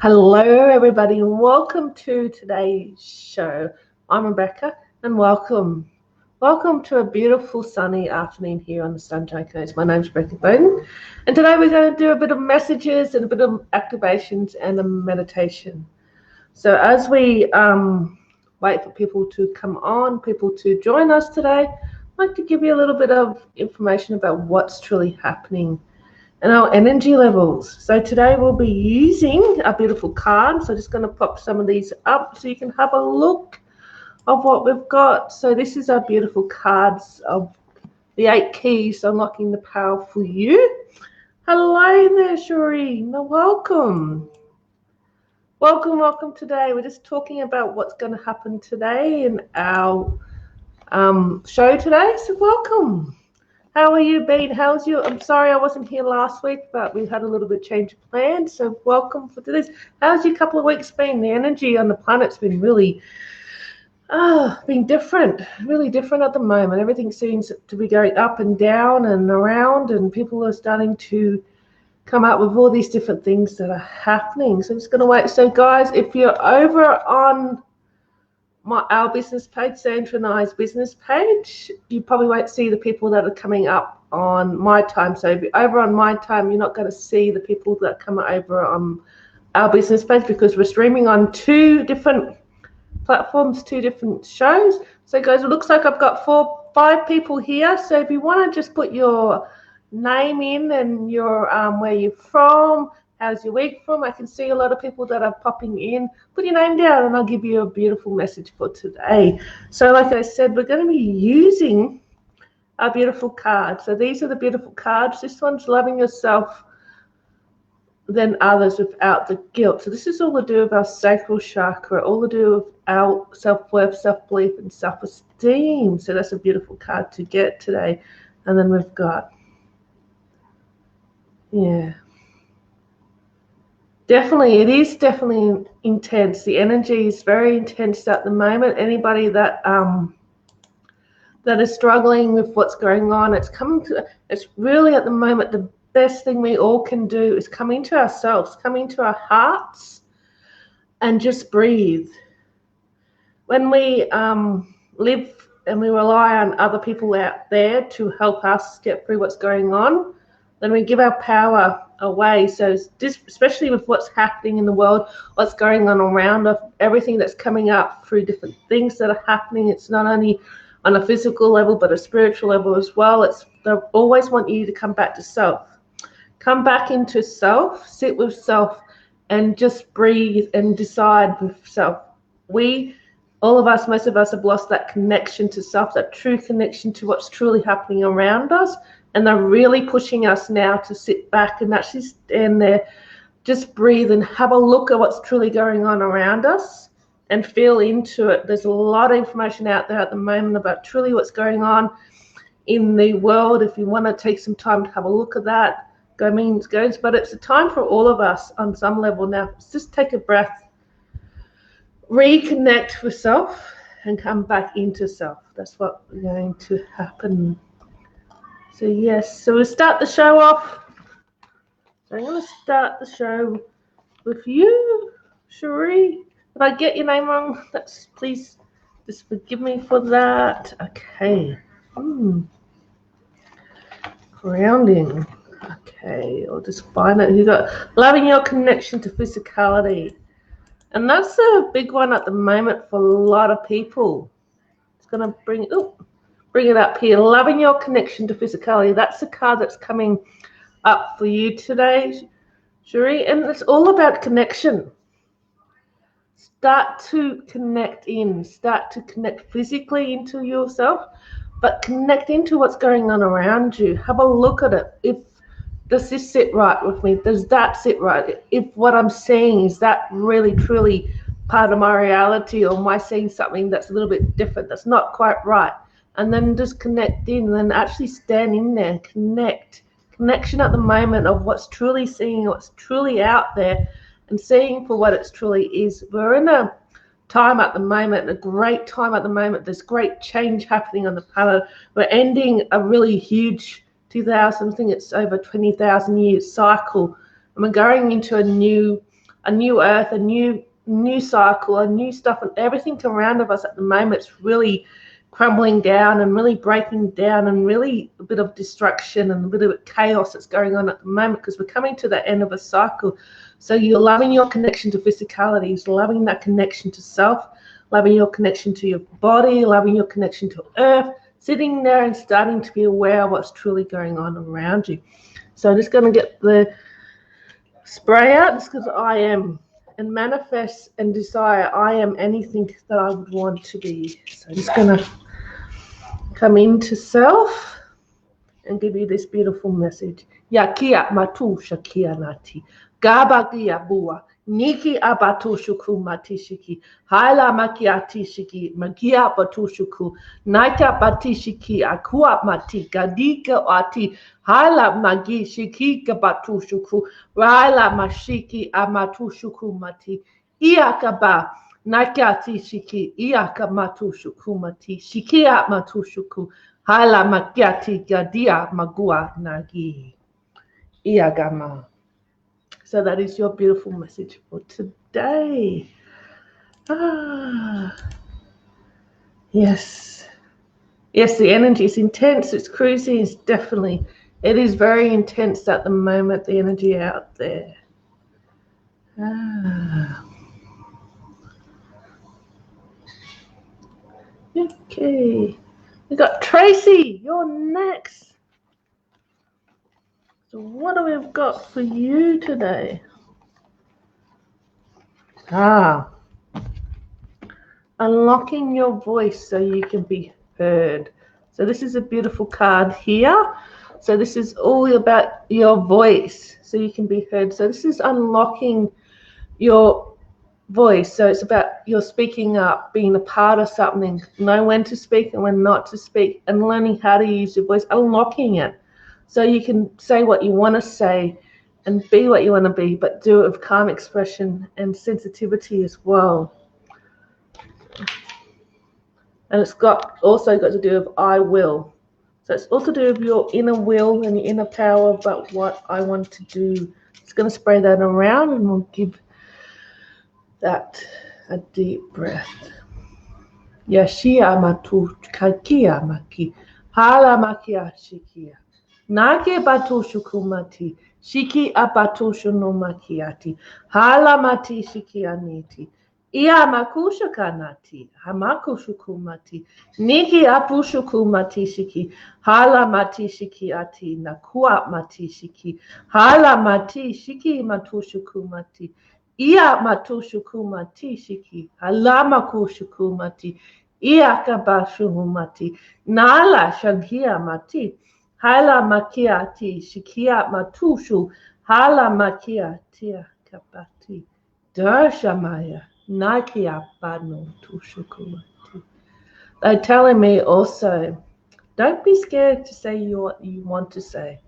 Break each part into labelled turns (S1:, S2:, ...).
S1: Hello, everybody, and welcome to today's show. I'm Rebecca, and welcome. Welcome to a beautiful sunny afternoon here on the Sunshine Coast. My name's Rebecca Bowden, and today we're going to do a bit of messages and a bit of activations and a meditation. So, as we wait for people to come on, people to join us today, I'd like to give you a little bit of information about what's truly happening and our energy levels. So today we'll be using a beautiful card. So I'm just going to pop some of these up so you can have a look of what we've got. So this is our beautiful cards of the 8 keys unlocking the powerful you. Hello there, Shireen. Welcome. Welcome today. We're just talking about what's going to happen today in our show today. So welcome. How are you been? How's you? I'm sorry I wasn't here last week, but we had a little bit change of plans. So welcome for this. How's your couple of weeks been? The energy on the planet's been really, been different, really different at the moment. Everything seems to be going up and down and around, and people are starting to come up with all these different things that are happening. So I'm just going to wait. So guys, if you're over on our business page, Sandra and I's business page, you probably won't see the people that are coming up on my time. So if you're over on my time, you're not going to see the people that come over on our business page because we're streaming on 2 different platforms, 2 different shows. So guys, it looks like I've got 5 people here. So if you want to just put your name in and your where you're from, how's your week from? I can see a lot of people that are popping in. Put your name down and I'll give you a beautiful message for today. So like I said, we're going to be using our beautiful cards. So these are the beautiful cards. This one's loving yourself than others without the guilt. So this is all to do with our sacral chakra, all to do with our self-worth, self-belief, and self-esteem. So that's a beautiful card to get today. And then we've got, definitely, it is definitely intense. The energy is very intense at the moment. Anybody that is struggling with what's going on, it's really at the moment the best thing we all can do is come into ourselves, come into our hearts, and just breathe. When we live and we rely on other people out there to help us get through what's going on, then we give our power away. So especially with what's happening in the world, what's going on around us, everything that's coming up through different things that are happening, it's not only on a physical level but a spiritual level as well. They always want you to come back to self. Come back into self, sit with self, and just breathe and decide with self. All of us, most of us have lost that connection to self, that true connection to what's truly happening around us. And they're really pushing us now to sit back and actually stand there, just breathe and have a look at what's truly going on around us and feel into it. There's a lot of information out there at the moment about truly what's going on in the world. If you want to take some time to have a look at that, goes. But it's a time for all of us on some level now. Just take a breath, reconnect with self, and come back into self. That's what's going to happen. So yes, so we'll start the show off. So I'm going to start the show with you, Cherie. If I get your name wrong, please just forgive me for that. Okay. Grounding. Okay, I'll just find it. You got loving your connection to physicality. And that's a big one at the moment for a lot of people. It's going to bring it up here. Loving your connection to physicality. That's the card that's coming up for you today, Cherie. And it's all about connection. Start to connect in. Start to connect physically into yourself, but connect into what's going on around you. Have a look at it. Does this sit right with me? Does that sit right? If what I'm seeing, is that really, truly part of my reality, or am I seeing something that's a little bit different, that's not quite right? And then just connect in, and then actually stand in there and connect. Connection at the moment of what's truly seeing, what's truly out there, and seeing for what it truly is. We're in a time at the moment, a great time at the moment. There's great change happening on the planet. We're ending a really huge 2000, I think it's over 20,000 years cycle, and we're going into a new a new earth, a new cycle, a new stuff, and everything around of us at the moment is really crumbling down and really breaking down, and really a bit of destruction and a bit of chaos that's going on at the moment, because we're coming to the end of a cycle. So you're loving your connection to physicality, you're loving that connection to self, loving your connection to your body, loving your connection to earth, sitting there and starting to be aware of what's truly going on around you. So I'm just going to get the spray out, just because I am, and manifest and desire I am anything that I would want to be. So I'm just going to come into self and give you this beautiful message. Yakia matu shakia nati. Gabagia bua. Niki abatu shuku matishiki. Haila makiati shiki. Magia batu shuku. Naita batishiki. Akua mati. Gadika ati. Haila magi shiki gabatu shuku. Raila mashiki amatu shuku mati. Iakaba. Nakati shiki. Iaka matu shuku mati. Shikia matu shuku. Haila makiati gadia magua nagi. Iagama. So that is your beautiful message for today. Yes. Yes, the energy is intense. It's cruising. It's definitely, it is very intense at the moment, the energy out there. Okay. We got Tracy. You're next. So what do we got for you today? Unlocking your voice so you can be heard. So this is a beautiful card here. So this is all about your voice so you can be heard. So this is unlocking your voice. So it's about your speaking up, being a part of something, know when to speak and when not to speak, and learning how to use your voice, unlocking it. So you can say what you want to say and be what you want to be, but do it with calm expression and sensitivity as well. And it's also got to do with I will. So it's also to do with your inner will and your inner power about what I want to do. It's going to spray that around, and we'll give that a deep breath. Yashia matu kakia maki. Hala makia shikia. Nake batu shukumati. Shiki abatu shunumakiati. Hala mati shikianiti. Ia makusha kanati. Hamaku shukumati. Niki apu shukumati shiki. Hala mati shikiati. Nakua mati shiki. Hala mati shiki matu shukumati. Ia matu shukumati shiki. Hala maku shukumati. Ia kabashumati. Nala shankia mati. Hala makiati shikia matushu. Hala makiatia kapati. Darshamaya. Nakia banu tushukumati. They're telling me also, don't be scared to say what you want to say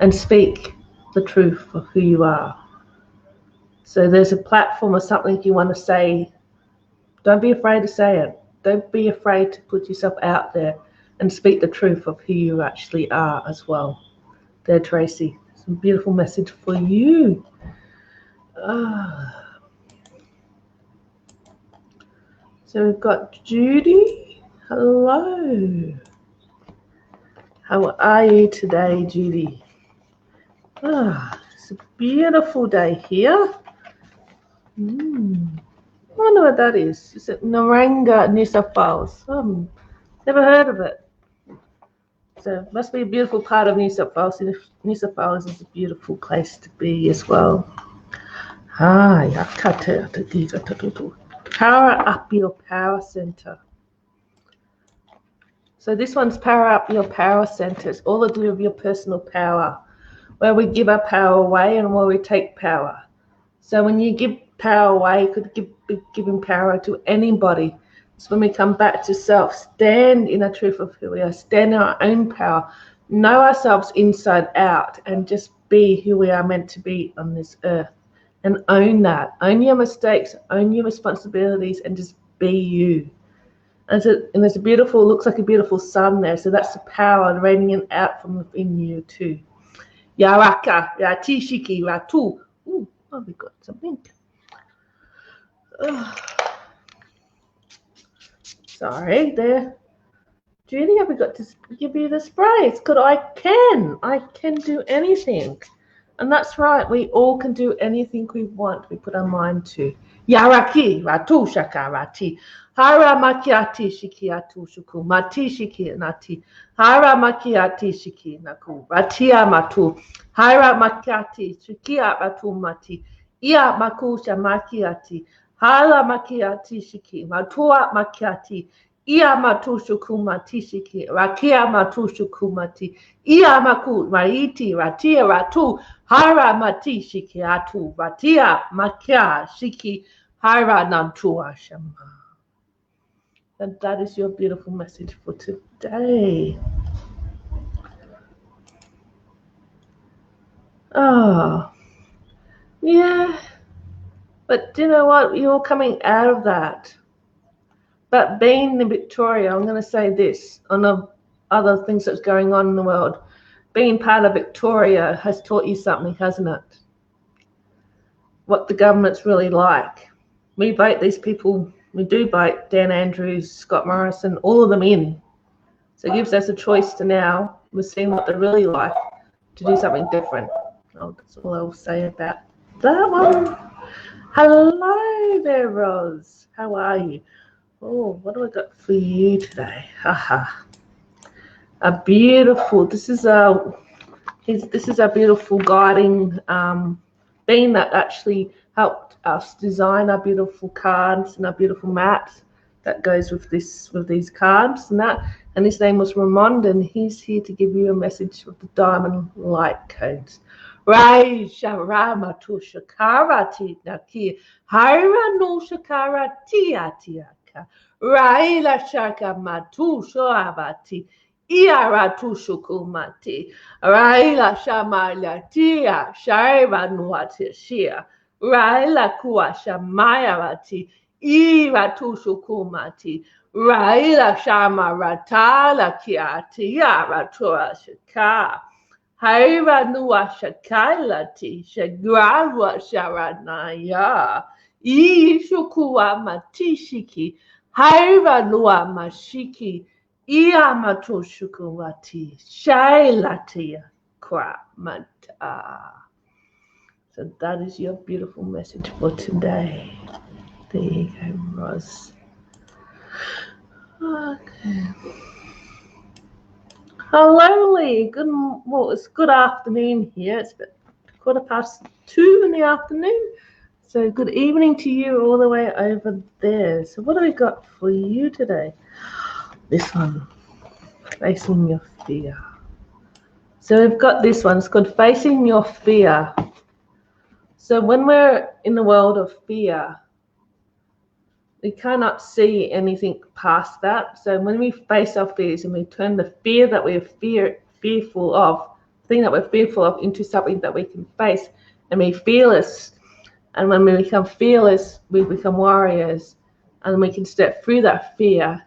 S1: and speak the truth of who you are. So there's a platform or something you want to say. Don't be afraid to say it. Don't be afraid to put yourself out there and speak the truth of who you actually are as well. There, Tracy, some beautiful message for you. So we've got Judy. Hello. How are you today, Judy? It's a beautiful day here. I wonder what that is. Is it Naranga, New South Wales? Never heard of it. So it must be a beautiful part of New South Wales. New South Wales is a beautiful place to be as well. Power up your power center. So this one's power up your power center. It's all to do with your personal power, where we give our power away and where we take power. So when you give power away, you could be giving power to anybody. So when we come back to self, stand in the truth of who we are, stand in our own power, know ourselves inside out, and just be who we are meant to be on this earth. And own that. Own your mistakes, own your responsibilities, and just be you. And there's a beautiful, looks like a beautiful sun there. So that's the power radiating out from within you too. Yaraka, Yatishiki, Ratu. Oh, we got something. Sorry, there. Judy, have we got to give you the sprays? Because I can do anything. And that's right, we all can do anything we want, we put our mind to. Yaraki, ratu shakarati. Hara makiati shikiatu shuku. Mati shiki nati. Hara makiati shiki naku. Ratia matu. Hara makiati shikia ratu mati. Ia maku shamakiati. Hara makiati shiki. Matua makiati. Ia matushu kumati shiki, rakia matushu kumati, ia maku maiti ratia ratu, hara mati shiki atu, ratia makia shiki, hara nantua shama. And that is your beautiful message for today. Oh, yeah. But do you know what? You're coming out of that. But being in Victoria, I'm going to say this on other things that's going on in the world. Being part of Victoria has taught you something, hasn't it? What the government's really like. We vote these people, we do vote Dan Andrews, Scott Morrison, all of them in. So it gives us a choice to now, we're seeing what they're really like, to do something different. Oh, that's all I'll say about that one. Hello there, Roz. How are you? Oh, what do I got for you today? Haha. A beautiful, this is our beautiful guiding being that actually helped us design our beautiful cards and our beautiful mats that goes with these cards and his name was Ramond, and he's here to give you a message of the diamond light codes. Rai Sharama to Shakarati Naki Haira no Shakarati Atiaka Raila Shaka Matu Shoabati Iaratu Shukumati Raila Shamala Tia Shaiva Nuatishia Raila Kua Shamayarati Iratu Shukumati Raila Shama Ratala Kiati Yaratua Shaka Haira Nua Shakalati Shagrawa Sharanaya Ishukua Matishiki Haira Nua Mashiki Iamato Shukuwati Shailatia Kramata. So that is your beautiful message for today. There you go, Roz. Okay. Hello, Lee. It's good afternoon here. It's about 2:15 in the afternoon. So good evening to you all the way over there. So what do we got for you today? This one, facing your fear. So we've got this one. It's called Facing Your Fear. So when we're in the world of fear, we cannot see anything past that. So when we face our fears and we turn the fear that we're fearful of, thing that we're fearful of, into something that we can face and be fearless. And when we become fearless, we become warriors, and we can step through that fear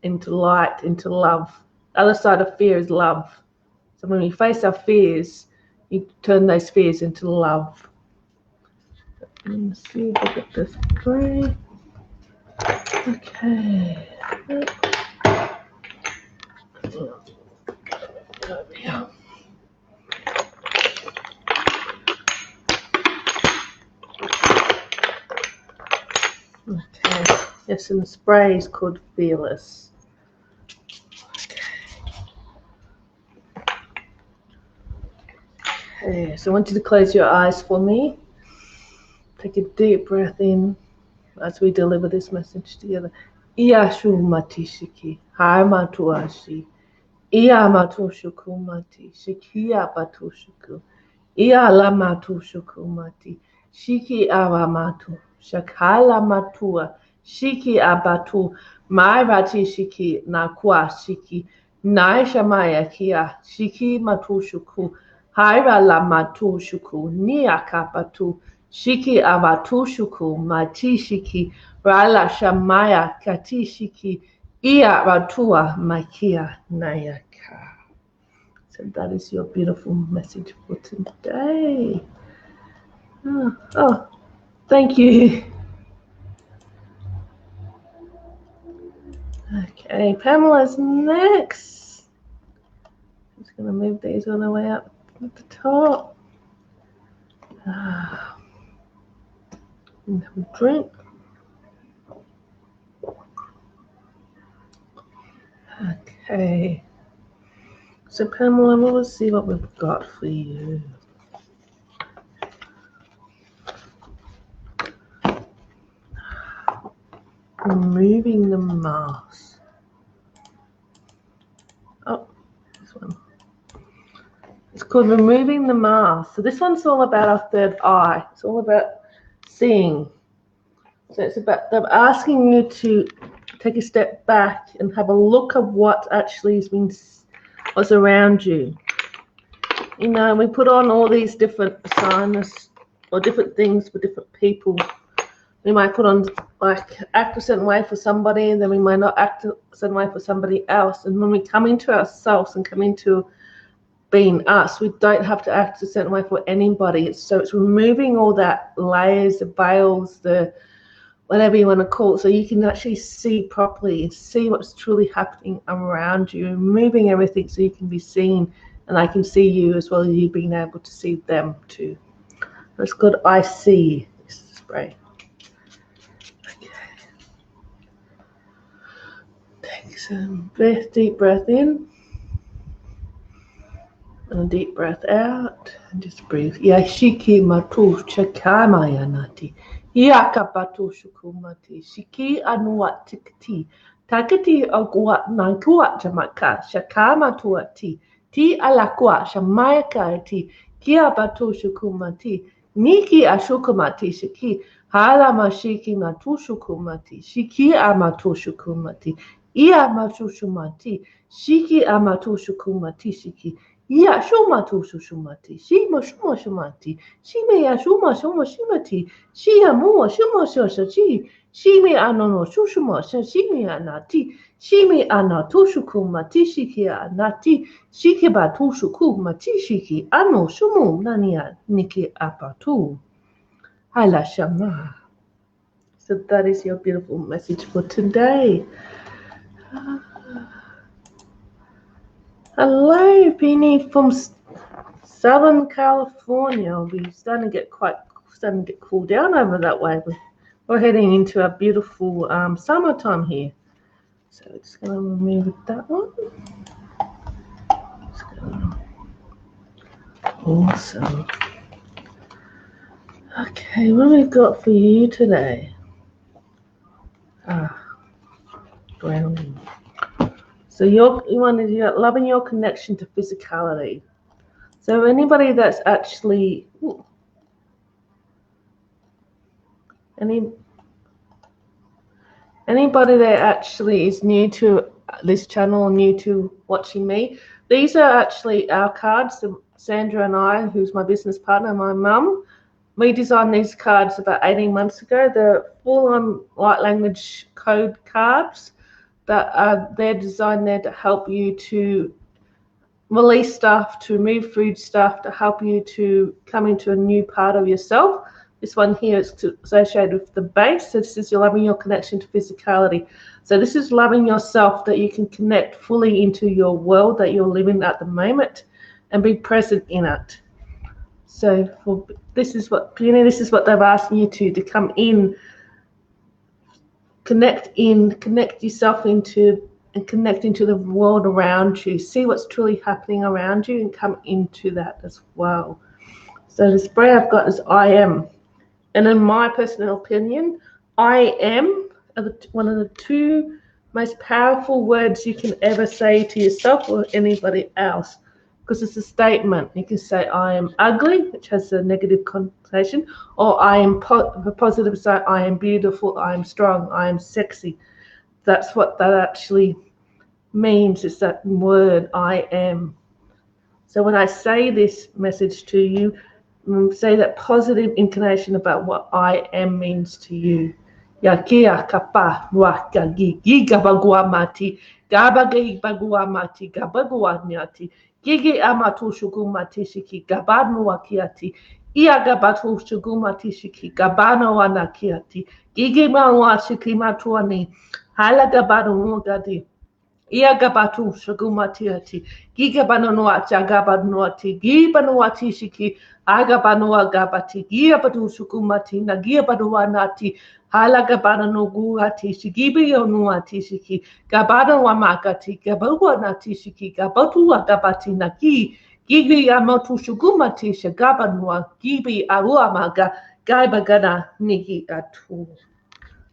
S1: into light, into love. The other side of fear is love. So when we face our fears, you turn those fears into love. Let's see if I get this spray. Okay. Okay. Yes, and the spray is called Fearless. Okay, so I want you to close your eyes for me. Take a deep breath in as we deliver this message together. Iyashu matishiki, harmatuashi, iyamatushuku mati, shikia batushuku, iyalamatushuku mati, shiki aramatu, shakala matua, shiki abatu, maibati shiki, nakwa shiki, naishamaya kia, shiki matushuku, haira lamatushuku, niakapatu, shiki avatushuku, matishiki, rala shamaya, katishiki, ia ratua, makia, nayaka. So that is your beautiful message for today. Oh, thank you. Okay, Pamela's next. I'm just going to move these all the way up at the top. And have a drink. Okay. So Pamela, we'll see what we've got for you. Removing the mask. Oh, this one. It's called Removing the Mask. So this one's all about our third eye. It's all about seeing. So it's about them asking you to take a step back and have a look at what actually has been, what's around you. You know, we put on all these different assignments or different things for different people. We might put on, like, act a certain way for somebody, and then we might not act a certain way for somebody else. And when we come into ourselves and come into being us, we don't have to act a certain way for anybody. So it's removing all that layers, the veils, the whatever you want to call it, so you can actually see properly and see what's truly happening around you, removing everything so you can be seen, and I can see you as well as you being able to see them too. That's good. I see this spray. Okay. Take some deep breath in and a deep breath out, and just breathe. Yashiki matu chakama yanati. Yakapatu shukumati. Shiki anuat tikti. Takati agua nankua jamaka. Shakama tuati. Ti alakua shamayaka ti. Kia batu shukumati. Niki ashukumati shiki. Hala mashiki matu shukumati. Shiki amatu shukumati. Ia matu shumati. Shiki amatu shukumati shiki. Ya shuma tu shumati, shima shuma shumati, shime ya shuma shuma shimati, shia mua shuma shoshi, shime anono shushuma, shime anati, shime anatu shukumati, shiki anati, shiki batu shukumati, shiki ano shumu nania niki apatu. Hala shama. So that is your beautiful message for today. Hello, Penny from Southern California. We're starting to get cool down over that way. We're heading into a beautiful summertime here. So we're just going to remove that one. Awesome. Okay, what have we got for you today? Grounding. So you're loving your connection to physicality. So anybody that's actually anybody that actually is new to this channel, new to watching me, these are actually our cards. So Sandra and I, who's my business partner, my mum, we designed these cards about 18 months ago. They're full-on light language code cards. That they're designed there to help you to release stuff, to remove food stuff, to help you to come into a new part of yourself. This one here is associated with the base. So this is your loving your connection to physicality. So this is loving yourself, that you can connect fully into your world that you're living at the moment and be present in it. So this is what they're asking you to come in. Connect yourself into and connect into the world around you. See what's truly happening around you and come into that as well. So the spray I've got is I am. And in my personal opinion, I am one of the two most powerful words you can ever say to yourself or anybody else, because it's a statement. You can say I am ugly, which has a negative connotation, or I am the positive side, I am beautiful, I am strong, I am sexy. That's what that actually means, is that word I am. So when I say this message to you, say that positive intonation about what I am means to you. Yakia kapa wakagi gigabagua mati gabagi bagua mati gabagua nyati gigi amatu shugumati shiki gabanu wakiati iagabatu shugumati shiki gabano wanakiati gigi mawa shiki matuani hala gabanu mugadi Ia gabatu shagumatiati. Giga banoati agabanuati. Gibanuati shiki. Agabanua gabati. Gia badu shugumati. Nagia baduanati. Hala gabana no guati. Shigibi onuati shiki. Gabana wamakati. Gabawanati shiki. Gabatu agabati naki. Gibi amotu shugumati. Shagabanua. Gibi aruamaga. Gaibagana nigi atu.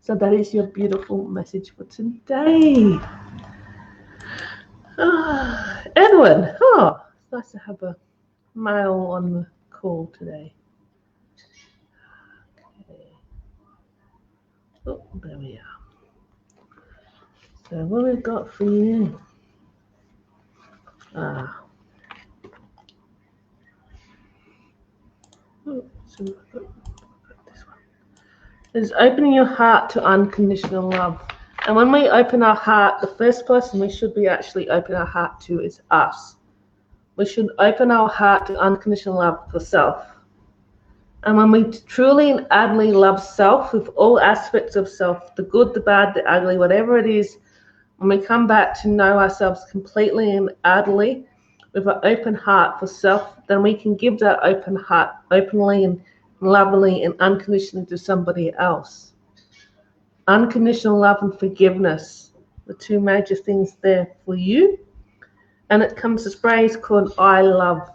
S1: So that is your beautiful message for today. Edwin, it's nice to have a male on the call today. Okay. Oh, there we are. So what we've got for you? So this one is opening your heart to unconditional love. And when we open our heart, the first person we should be actually opening our heart to is us. We should open our heart to unconditional love for self. And when we truly and utterly love self with all aspects of self, the good, the bad, the ugly, whatever it is, when we come back to know ourselves completely and utterly with an open heart for self, then we can give that open heart openly and lovingly and unconditionally to somebody else. Unconditional love and forgiveness, the two major things there for you. And it comes this phrase called I love.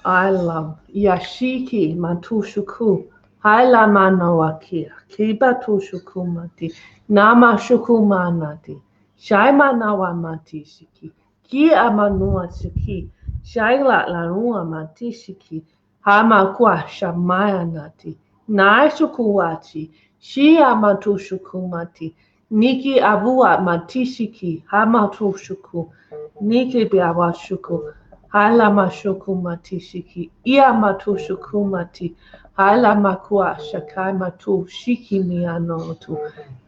S1: I love. Yashiki matushuku. Haila manawakia. Kiba tushukumati. Nama shukumanati. Shaima nawa mati shiki. Ki amanua shiki. Shaila lanua mati shiki. Hama kwa shamaya nati. Nai shukuwachi. Shi amatushukumati. Niki abua mati shiki. Hama tushuku. Niki biawa shuku. Hala mashukumati shiki. Ia matu shukumati. Hala makua shakai matu shiki mianotu.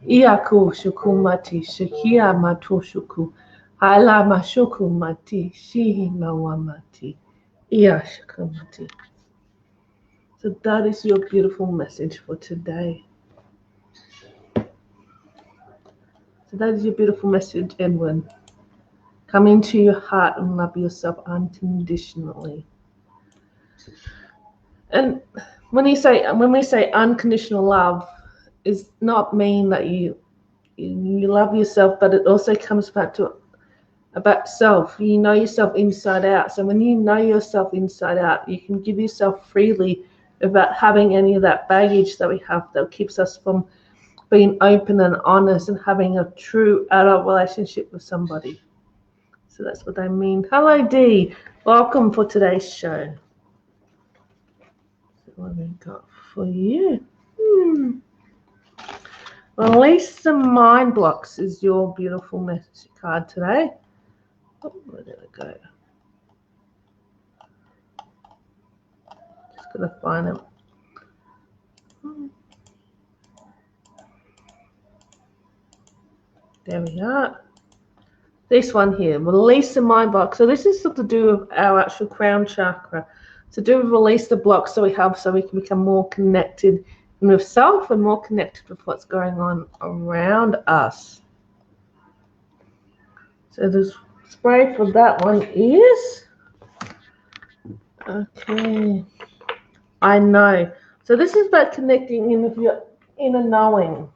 S1: Ia ku shukumati shikia matu shuku. Hala mashukumati shihi mawamati. Ia shukumati. So that is your beautiful message for today. So that is your beautiful message, Edwin. Come into your heart and love yourself unconditionally. And when we say unconditional love, is not mean that you love yourself, but it also comes back to about self. You know yourself inside out. So when you know yourself inside out, you can give yourself freely without having any of that baggage that we have that keeps us from being open and honest and having a true adult relationship with somebody. So that's what I mean. Hello, Dee. Welcome for today's show. So what we got for you? Release the mind blocks is your beautiful message card today. Oh, where did it go? Just gotta find it. There we are. This one here, release the mind block. So this is to do with our actual crown chakra. To do with release the blocks so we can become more connected with self and more connected with what's going on around us. So the spray for that one is, okay, I know. So this is about connecting in with your inner knowing.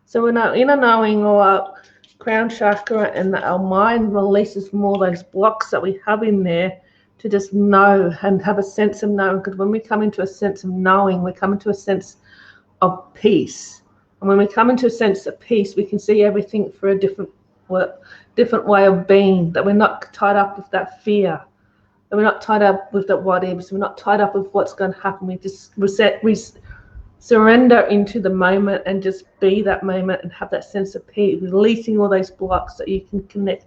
S1: So when our inner knowing or our crown chakra and our mind releases more of those blocks that we have in there to just know and have a sense of knowing. Because when we come into a sense of knowing, we come into a sense of peace. And when we come into a sense of peace, we can see everything for a different way of being, that we're not tied up with that fear, that we're not tied up with that what ifs, we're not tied up with what's going to happen. We just surrender into the moment and just be that moment and have that sense of peace, releasing all those blocks so you can connect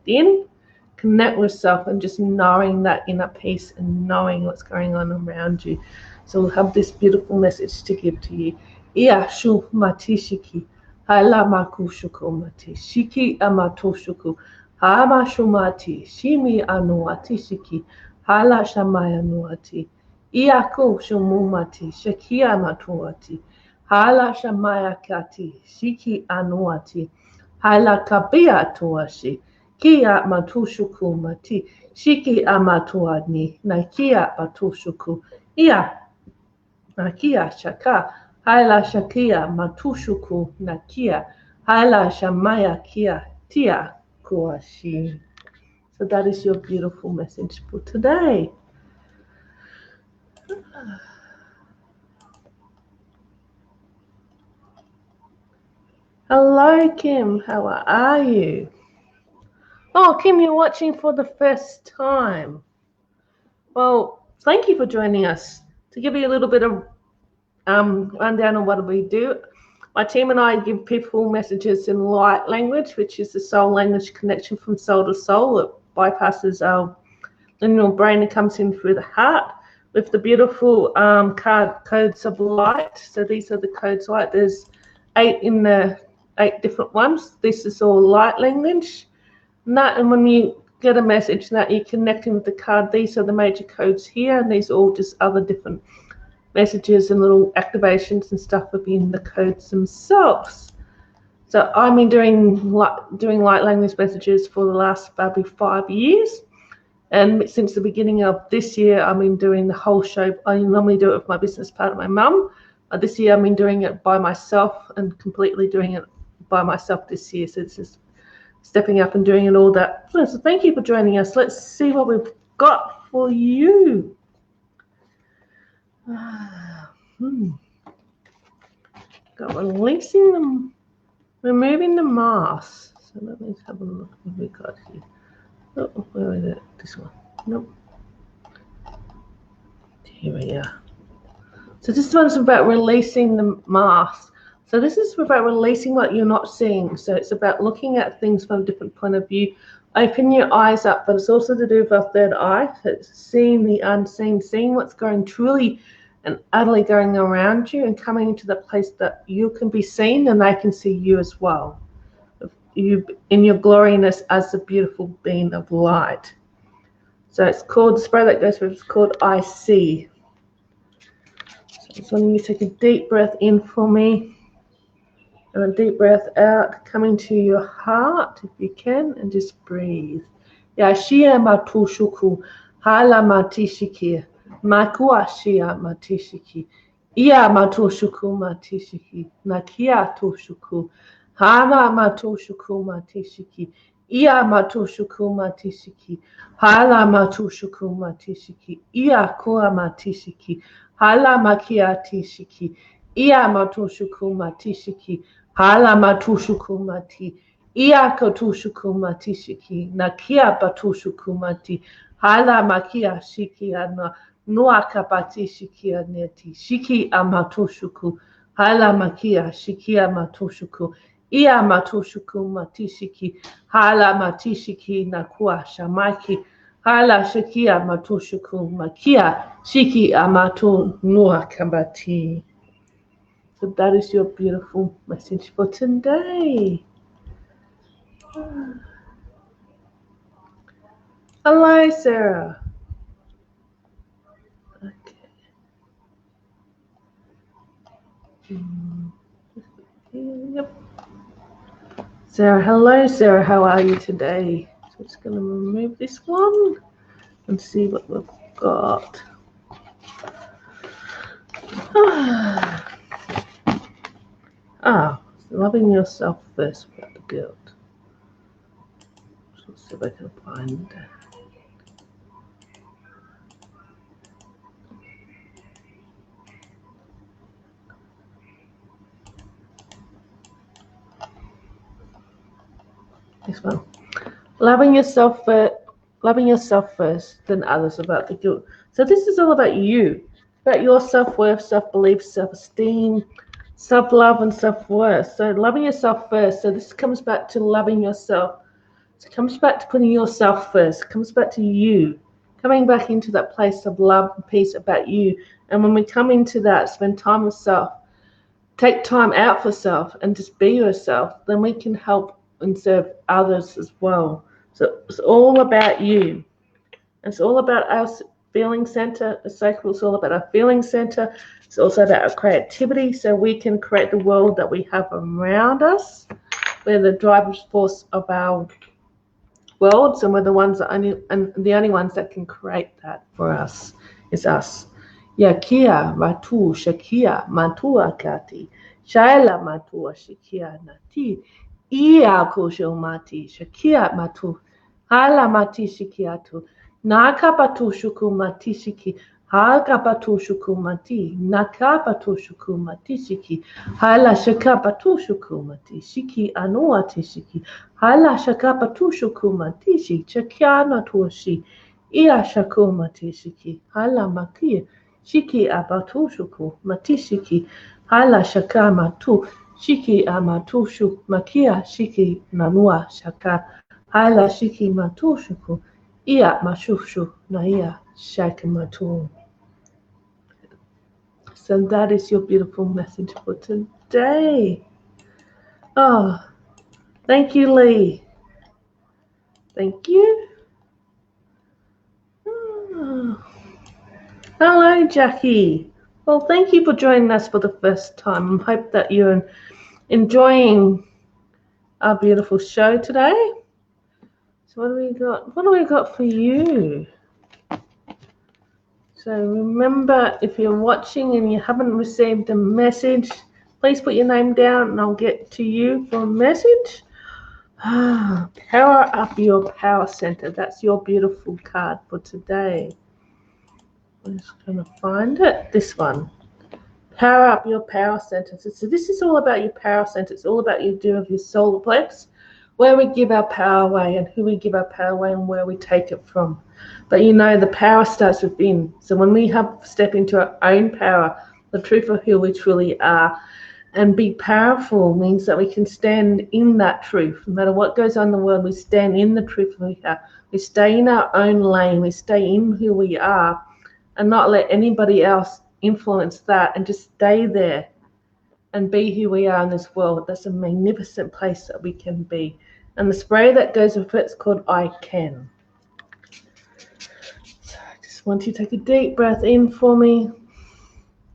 S1: with self and just knowing that inner peace and knowing what's going on around you. So we'll have this beautiful message to give to you. Ia shu matishiki, hala makushuku mati, shiki amatoshuku, hama shumati, shimi anuatishiki, hala shamaya nuati. Iaku shumumati, shakia matuati, Hala shamaya kati, shiki anuati. Hala kabia tuashi, kia matushuku mati, shiki amatuani, nakia batushuku. Ia, nakia shaka, hala shakia matushuku nakia, hala shamaya kia tia kuashi. So that is your beautiful message for today. Hello, Kim. How are you? Oh, Kim, you're watching for the first time. Well, thank you for joining us. To give you a little bit of rundown on what we do, my team and I give people messages in light language, which is the soul language connection from soul to soul. It bypasses our linear brain and comes in through the heart with the beautiful codes of light. So these are the codes light. There's 8 different ones. This is all light language. And when you get a message that you're connecting with the card, these are the major codes here, and these are all just other different messages and little activations and stuff within the codes themselves. So I've been doing light language messages for the last probably 5 years, and since the beginning of this year I've been doing the whole show. I normally do it with my business partner, my mum, but this year I've been doing it by myself and completely doing it by myself this year. So it's just stepping up and doing it all that. So thank you for joining us. Let's see what we've got for you. Got releasing them, removing the mask. So let me have a look what we got here. Oh, where is it? This one. Nope. Here we are. So this one's about releasing the mask. So this is about releasing what you're not seeing. So it's about looking at things from a different point of view. Open your eyes up, but it's also to do with our third eye. So it's seeing the unseen, seeing what's going truly and utterly going around you, and coming into the place that you can be seen and they can see you as well. You in your gloriness as the beautiful being of light. So it's called, the spray that goes with it's called I See. So just want you to take a deep breath in for me, and a deep breath out, coming to your heart if you can, and just breathe. Yashia matushuku, hala matishiki, makua shia matishiki, ia matushuku matishiki, nakia tushuku, hama matushuku matishiki, ia matushuku matishiki, hala matushuku matishiki, ia kua matishiki, hala makia tishiki, ia matushuku matishiki, hala matushuku mati, ia kotushuku matishiki, nakia batushuku mati, hala makia shiki ana nuaka batishiki aneti, shiki amatushuku, hala makia shiki amatushuku, ia matushuku matishiki, hala matishiki nakua shamaki, hala shikia matushuku makia, shiki amatu nuaka bati. So that is your beautiful message for today. Hello, Sarah. Okay. Yep. Sarah, hello, Sarah. How are you today? So I'm just going to remove this one and see what we've got. Loving yourself first without the guilt. Let's see if I can find that. This one. Loving yourself first, then others about the guilt. So this is all about you, about your self-worth, self-belief, self-esteem, self-love, and self-worth. So loving yourself first. So this comes back to loving yourself. So it comes back to putting yourself first. It comes back to you, coming back into that place of love and peace about you. And when we come into that, spend time with self, take time out for self, and just be yourself, then we can help and serve others as well. So it's all about you. It's all about us, feeling center. The cycle is all about our feeling center. It's also about our creativity, so we can create the world that we have around us. We're the driving force of our worlds, and we're the ones that the only ones that can create that for us is us. Yakia matu shakia matua kati shaila matua shakia nati ia kosho mati shakia matu hala mati shikiatu nakapatu shuku mati shiki hakapatu shuku mati nakapatu shuku mati shiki hala shakapatu shuku mati shiki anua tishiki hala shakapatu shuku mati shi chakiana tuashi ia shaku mati shiki hala makia shiki abatu shuku mati shiki hala shaka matu shiki amatu shuku makia shiki nanua shaka hala shiki matu shuku ia mashushu na ia shaka matu. So that is your beautiful message for today. Oh, thank you, Lee. Thank you. Oh. Hello, Jackie. Well, thank you for joining us for the first time. I hope that you're enjoying our beautiful show today. So what do we got? What do we got for you? So remember, if you're watching and you haven't received a message, please put your name down and I'll get to you for a message. Power up your power center. That's your beautiful card for today. I'm just going to find it. This one. Power up your power center. So this is all about your power center. It's all about you do of your solar plex, where we give our power away and who we give our power away and where we take it from. But you know, the power starts within. So when we step into our own power, the truth of who we truly are, and be powerful means that we can stand in that truth. No matter what goes on in the world, we stand in the truth of who we are. We stay in our own lane. We stay in who we are and not let anybody else influence that, and just stay there and be who we are in this world. That's a magnificent place that we can be. And the spray that goes with it is called I Can. So I just want you to take a deep breath in for me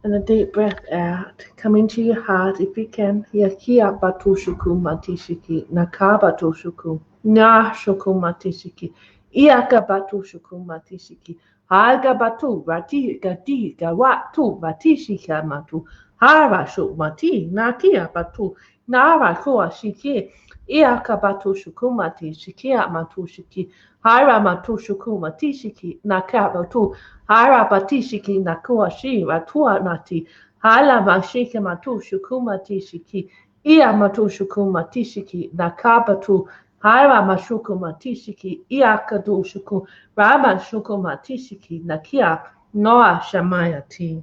S1: and a deep breath out. Come into your heart if you can. Yakia batu shuku matishiki nakabatu shuku na shuku matishiki iaka batu shuku matishiki haga batu rati gati gawatu matishika matu hara shu mati nakia batu nara kua shiki iaka batu shuku matishiki matu shiki hara matu shuku matishiki nakabatu hara batishiki nakua shi ratua nati hala mashika matu shukuma tishiki ia matu shukuma tishiki nakabatu hara mashukuma tishiki ia kadu shuku rama shukuma tishiki nakia noa shamayati.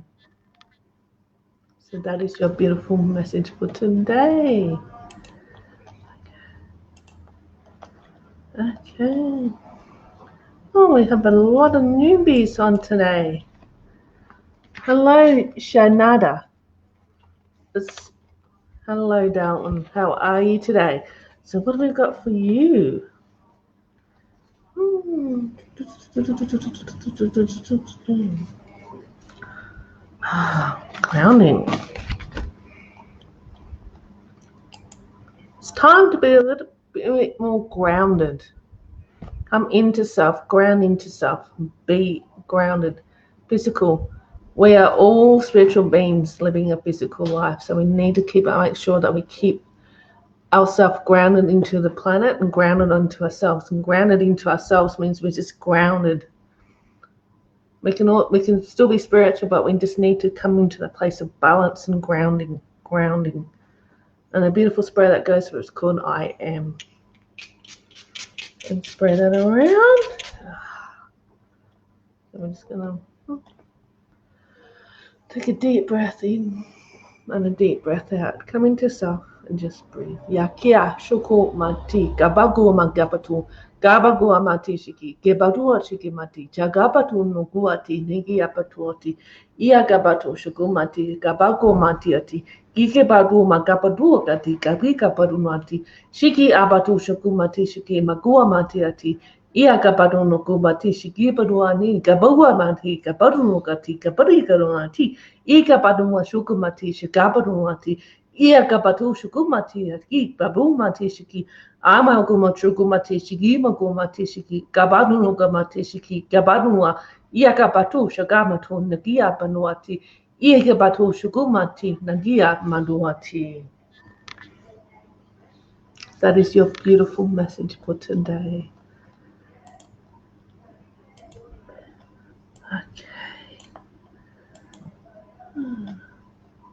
S1: So that is your beautiful message for today. Okay. Oh, we have a lot of newbies on today. Hello, Shanada. Hello, Dalton. How are you today? So what have we got for you? Grounding. It's time to be a little bit more grounded. Come into self, ground into self, be grounded, physical. We are all spiritual beings living a physical life, so we need to make sure that we keep ourselves grounded into the planet and grounded onto ourselves. And grounded into ourselves means we're just grounded. We can still be spiritual, but we just need to come into the place of balance and grounding. And a beautiful spray that goes for it's called I Am. And spray that around. So we're just gonna take a deep breath in and a deep breath out. Come into self and just breathe. Yakia shuku mati gabagu magapatu gabagu amati shiki gebadua shiki mati jagabatu nuguati nigi apatuoti ia gabatu shuku mati gabagu matiati Ikebadu magapadu ati gabika padumati shiki abatu shuku mati shiki magua matiati Ia ka patu no ko mati shiki patu ani ka bawa mati ka patu no kati ka pari ka no ati I ka patu mo shuku mati shika patu mati ia ka patu shuku mati ki babu mati shiki ama ko mo shuku mati shiki mo ko mati shiki ka patu no ka mati shiki ka patu no ia ka patu shaka matu nagia panu ati ia ka patu shuku mati nagia manu ati. That is your beautiful message for today. Okay.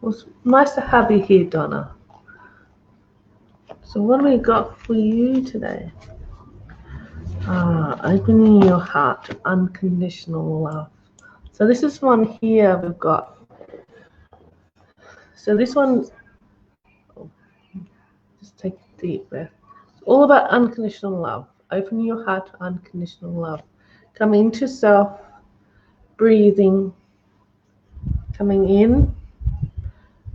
S1: Well, it's nice to have you here, Donna. So what do we got for you today? Opening your heart to unconditional love. So this is one here we've got. So this one, just take a deep breath. It's all about unconditional love. Opening your heart to unconditional love. Coming into self, breathing, coming in,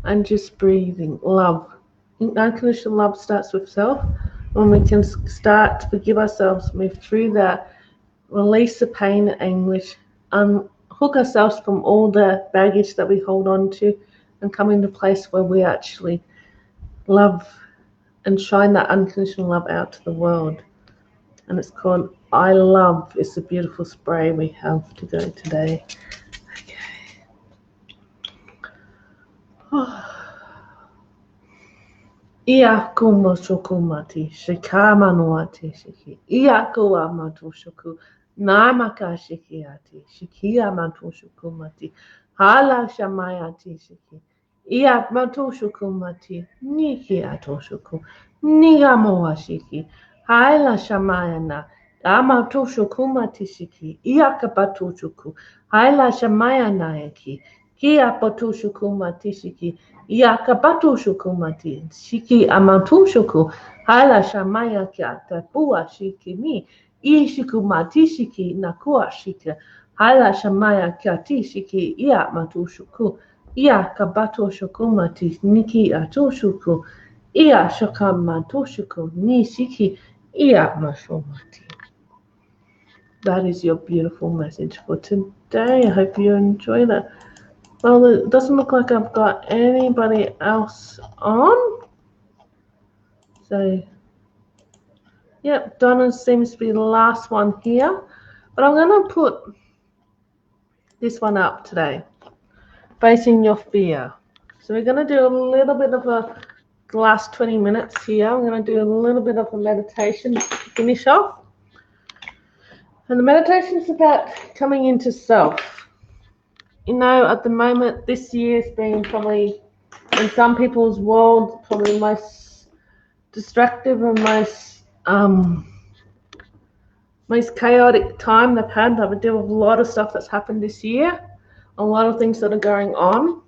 S1: and just breathing. Love. Unconditional love starts with self. When we can start to forgive ourselves, move through that, release the pain and anguish, unhook ourselves from all the baggage that we hold on to, and come into a place where we actually love and shine that unconditional love out to the world. And it's called I Love. It's a beautiful spray we have to go today. Okay. Ia ko mo shoku mati, shikama no ate shiki. Ia ko a mato shoku, namaka shiki ate, shikia mato shoku mati. Hala shamai ate shiki. Ia mato shoku mati, niki ato shoku. Niga mo shiki. Hala shamai na. Amato shoku mati shiki. Ia kapato shoku. Hala shamai na eki. Kia pato shoku mati shiki. Ia kapato shoku mati shiki amatu shoku hala shamaya kia tapua shiki mi I shiku mati shiki nakua shika hala shamaya kia ti shiki ia matu shoku ia kapato shoku mati niki atu shoku ia shoka matu shoku ni shiki ia masho mati. That is your beautiful message for today. I hope you enjoy that. Well, it doesn't look like I've got anybody else on. So, yep, Donna seems to be the last one here. But I'm going to put this one up today. Facing your fear. So we're going to do a little bit of a last 20 minutes here. I'm going to do a little bit of a meditation to finish off. And the meditation is about coming into self. You know, at the moment, this year's been probably, in some people's world, probably the most destructive and most chaotic time they've had. I've dealt with a lot of stuff that's happened this year, a lot of things that are going on.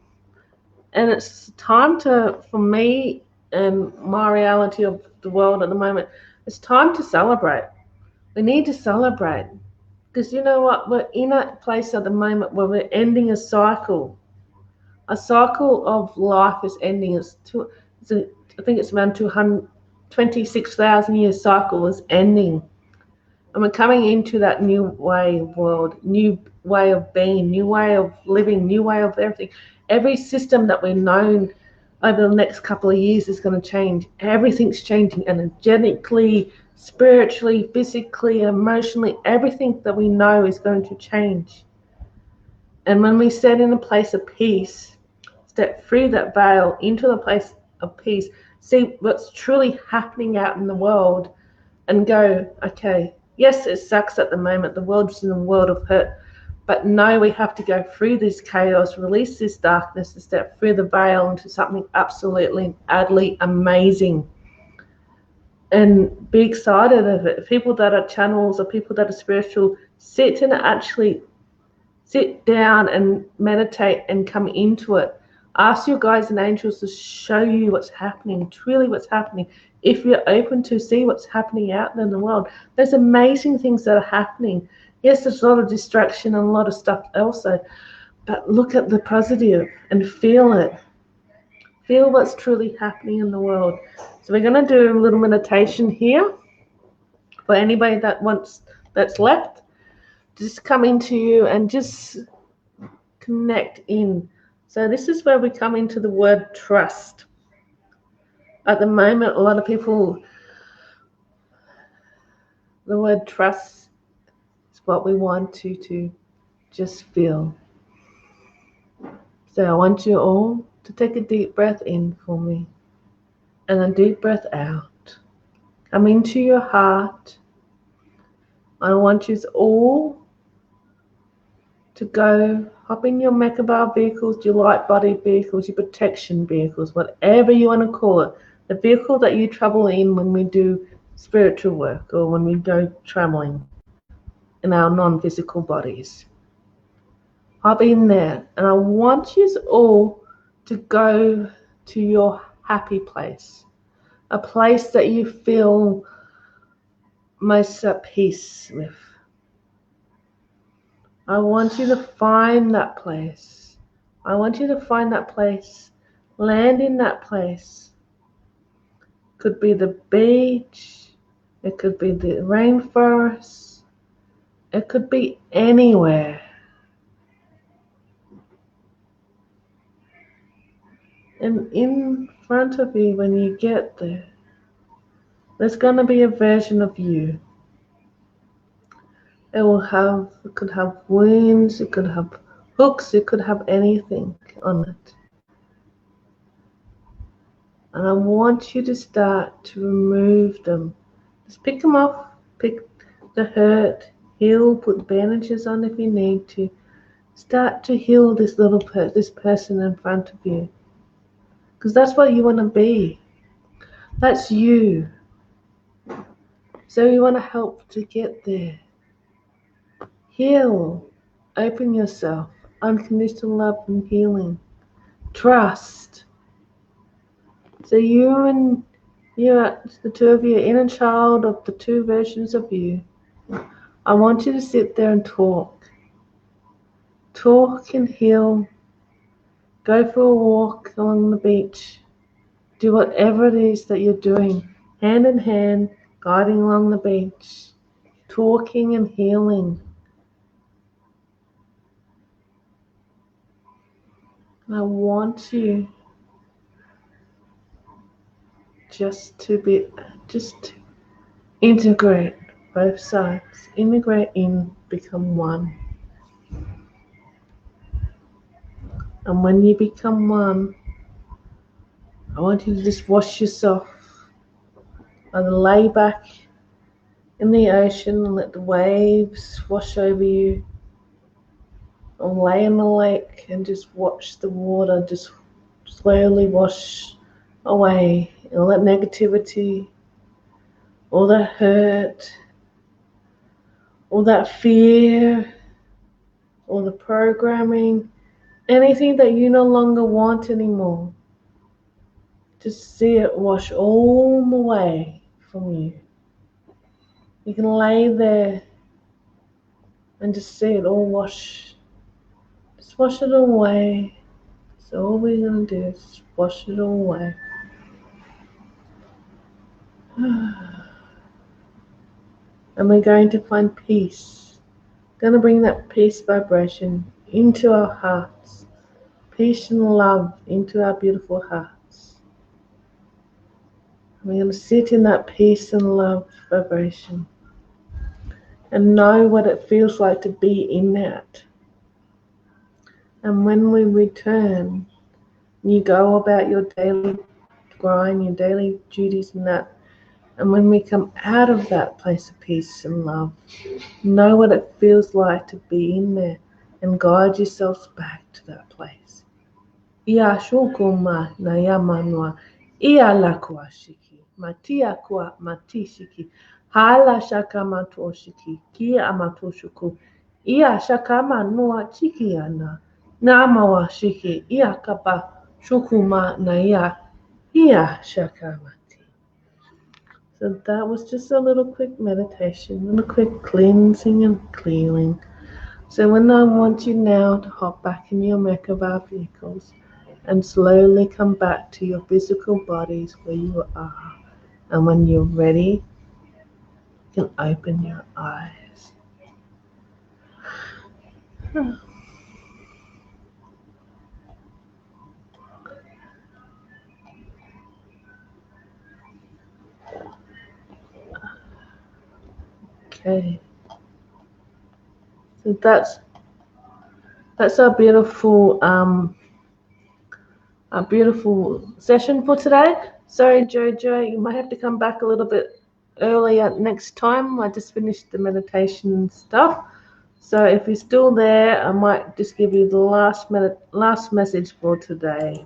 S1: And it's time to, for me and my reality of the world at the moment, it's time to celebrate. We need to celebrate. Because you know what, we're in a place at the moment where we're ending a cycle. A cycle of life is ending. I think it's around 26,000 years cycle is ending. And we're coming into that new way of world, new way of being, new way of living, new way of everything. Every system that we've known over the next couple of years is going to change. Everything's changing energetically, spiritually, physically, emotionally. Everything that we know is going to change. And when we stand in a place of peace, step through that veil into the place of peace, see what's truly happening out in the world and go, okay, yes, it sucks at the moment. The world's in a world of hurt. But no, we have to go through this chaos, release this darkness, and step through the veil into something absolutely, utterly amazing. And be excited of it. People that are channels or people that are spiritual, sit and actually sit down and meditate and come into it. Ask your guides and angels to show you what's happening, truly what's happening. If you're open to see what's happening out there in the world, there's amazing things that are happening. Yes, there's a lot of distraction and a lot of stuff also, but look at the positive and feel it. Feel what's truly happening in the world. So we're going to do a little meditation here for anybody that that's left. Just come into you and just connect in. So this is where we come into the word trust. At the moment, a lot of people, the word trust is what we want you to just feel. So I want you all to take a deep breath in for me and a deep breath out. Come into your heart. I want you all to go hop in your Merkaba vehicles, your light body vehicles, your protection vehicles, whatever you want to call it. The vehicle that you travel in when we do spiritual work or when we go traveling in our non-physical bodies. Hop in there, and I want you all to go to your happy place, a place that you feel most at peace with. I want you to find that place. I want you to find that place, land in that place. Could be the beach, it could be the rainforest, it could be anywhere. And in front of you, when you get there, there's going to be a version of you. It could have wings, it could have hooks, it could have anything on it. And I want you to start to remove them. Just pick them off, pick the hurt, heal, put bandages on if you need to. Start to heal this this person in front of you. Because that's what you want to be. That's you. So you want to help to get there. Heal. Open yourself. Unconditional love and healing. Trust. So the two of you, inner child of the two versions of you. I want you to sit there and talk. Talk and heal. Go for a walk along the beach. Do whatever it is that you're doing. Hand in hand, guiding along the beach. Talking and healing. And I want you just to integrate both sides. Integrate in, become one. And when you become one, I want you to just wash yourself. Either lay back in the ocean and let the waves wash over you, or lay in the lake and just watch the water just slowly wash away, and let negativity, all that hurt, all that fear, all the programming, anything that you no longer want anymore, just see it wash all the way from you. You can lay there and just see it all wash. Just wash it away. So all we're going to do is just wash it all away. And we're going to find peace. Going to bring that peace vibration into our hearts. Peace and love into our beautiful hearts. And we're going to sit in that peace and love vibration. And know what it feels like to be in that. And when we return, you go about your daily grind, your daily duties and that. And when we come out of that place of peace and love, know what it feels like to be in there and guide yourselves back to that place. Ia shukuma na ya manua, ia lakua shiki, matia kwa mati shiki, hala shaka mato shiki, kia amato shuku, ia shaka manua chiki ana, namawa shiki, ia kapa shukuma na ia shaka mati. So that was just a little quick meditation, a little quick cleansing and clearing. So when I want you now to hop back in your Merkaba vehicles and slowly come back to your physical bodies where you are. And when you're ready, you can open your eyes. Okay. So that's a beautiful session for today. Sorry, Jojo, you might have to come back a little bit earlier next time. I just finished the meditation stuff. So if you're still there, I might just give you the last message for today.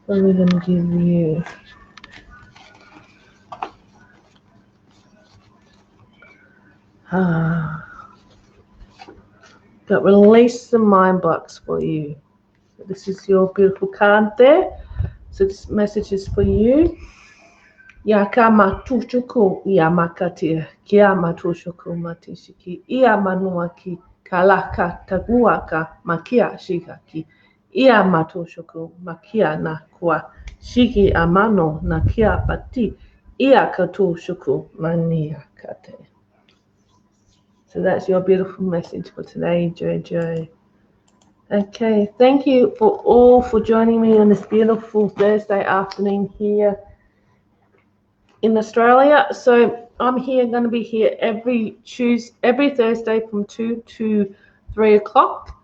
S1: What are we going to give you? But release the mind blocks for you. So this is your beautiful card there. So this message is for you. Ya kama tushuku ya makatia kia matushuku matishiki ia manuaki kalaka taguaka makia shikaki ia matushuku makia na kwa shiki amano na kia pati ia katushuku mania kate. So that's your beautiful message for today, Jojo. Okay, thank you for joining me on this beautiful Thursday afternoon here in Australia. So I'm going to be here every Thursday from 2 to 3 o'clock.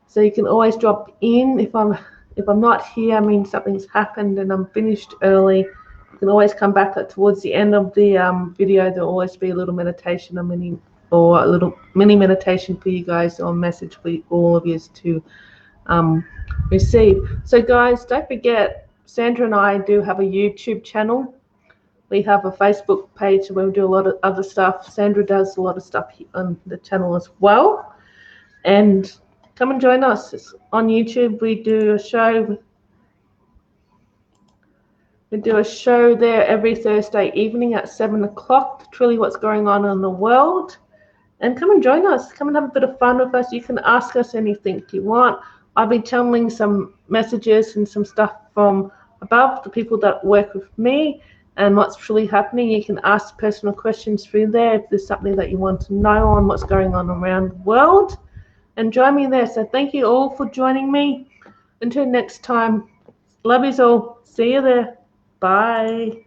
S1: So you can always drop in. If I'm not here, I mean something's happened and I'm finished early. You can always come back towards the end of the video. There'll always be a little meditation, a little mini meditation for you guys, or a message for all of you to receive. So guys, don't forget, Sandra and I do have a YouTube channel. We have a Facebook page where we do a lot of other stuff. Sandra does a lot of stuff on the channel as well. And come and join us. On YouTube, we do a show. We do a show there every Thursday evening at 7 o'clock. Truly what's going on in the world. And come and join us. Come and have a bit of fun with us. You can ask us anything you want. I'll be channeling some messages and some stuff from above, the people that work with me, and what's truly happening. You can ask personal questions through there if there's something that you want to know on what's going on around the world. And join me there. So thank you all for joining me. Until next time, love yous all. See you there. Bye.